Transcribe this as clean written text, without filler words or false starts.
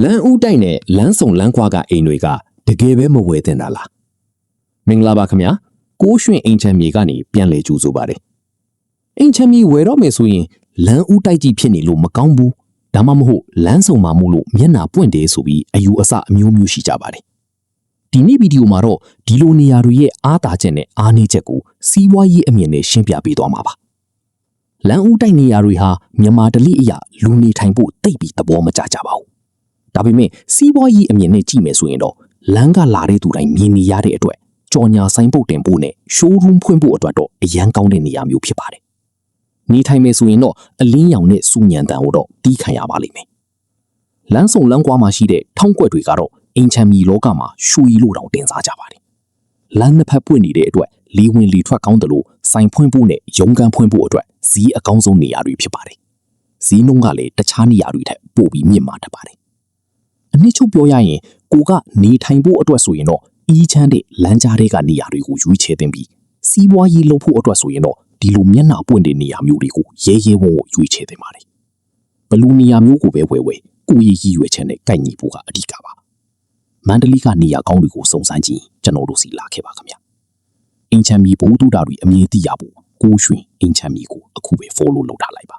လမ်းဦးတိုက်နဲ့လမ်းစုံလမ်းခွာကအိမ်တွေကတကယ်ပဲမဝယ်တင်တာလားမင်္ဂလာပါခင်ဗျာကိုးရွှင်အိမ်ချမ်းမြေကနေပြန်လေကြိုးဆိုပါတယ်အိမ်ချမ်းမြေဝယ်တော့မယ်ဆိုရင်လမ်းဦးတိုက်ကြီးဖြစ်နေလို့မကောင်းဘူးဒါမှမဟုတ်လမ်းစုံမှာမို့လို့မျက်နှာပွင့်တယ်ဆိုပြီးအယူအဆအမျိုးမျိုးရှိကြပါတယ်ဒီနေ့ဗီဒီယိုမှာတော့ဒီလိုနေရာတွေရဲ့အားသာချက်နဲ့အားနည်းချက်ကိုစီးပွားရေးအမြင်နဲ့ရှင်းပြပေးသွားမှာပါလမ်းဦးတိုက်နေရာတွေဟာမြန်မာဓလေ့အရာလူနေထိုင်ဖို့တိတ်ပြီးသဘောမကျကြပါဘူးဒါပေမဲ့စီးပွားရေးအမြင်နဲ့ကြည့်မယ်ဆိုရင်တော့လမ်းကလာတဲ့သူတိုင်းမြင်နေရတဲ့အတွက်ကြော်ညာဆိုင်ပုတ်တင်ဖို့နဲ့ showroom ဖွင့်ဖို့အတွက်တော့အရန်ကောင်းတဲ့နေရာမျိုးဖြစ်ပါတယ်နေထိုင်မယ်ဆိုရင်တော့အလင်းရောင်နဲ့စူညံတန်ကိုတော့တီးခံရပါလိမ့်မယ်လမ်းစုံလမ်းကွာမှာရှိတဲ့ထောင်းကွက်တွေကတော့အင်ချမ်းမီလောကမှာရွှေလို့တောင်တင်စားကြပါတယ်လမ်းနှစ်ဖက်ပွင့်နေတဲ့အတွက်လီဝင်လီထွက်ကောင်းတယ်လို့ဆိုင်ဖွင့်ဖို့နဲ့ရုံးကန်ဖွင့်ဖို့အတွက်ဈေးအကောင်းဆုံးနေရာတွေဖြစ်ပါတယ်ဈေးနှုန်းကလည်းတခြားနေရာတွေထက်ပိုပြီးမြင့်မာတတ်ပါတယ်အနည်းချုပ်ပြောရရင်ကိုကနေထိုင်ဖို့အတွက်ဆိုရင်တော့အီးချမ်းတဲ့လမ်းကြားတွေကနေရာတွေကိုရွေးချယ်သင့်ပြီးစီးပွားရေးလုပ်ဖို့အတွက်ဆိုရင်တော့ဒီလိုမျက်နှာပွင့်တဲ့နေရာမျိုးတွေကိုရဲရဲဝံ့ဝံ့ရွေးချယ်သင့်ပါတယ်ဘလူနေရာမျိုးကိုပဲဝယ်ကိုရည်ရွယ်ချက်နဲ့ကိုက်ညီဖို့ကအဓိကပါမန္တလေးကနေရာကောင်းတွေကိုစုံစမ်းကြည့်ကျွန်တော်တို့စီလာခဲ့ပါခင်ဗျအင်ချမ်းမီဘုံတူတာတွေအမြင်သိရဖို့ကိုးရွှင်အင်ချမ်းမီကိုအခုပဲ follow လုပ်ထားလိုက်ပါ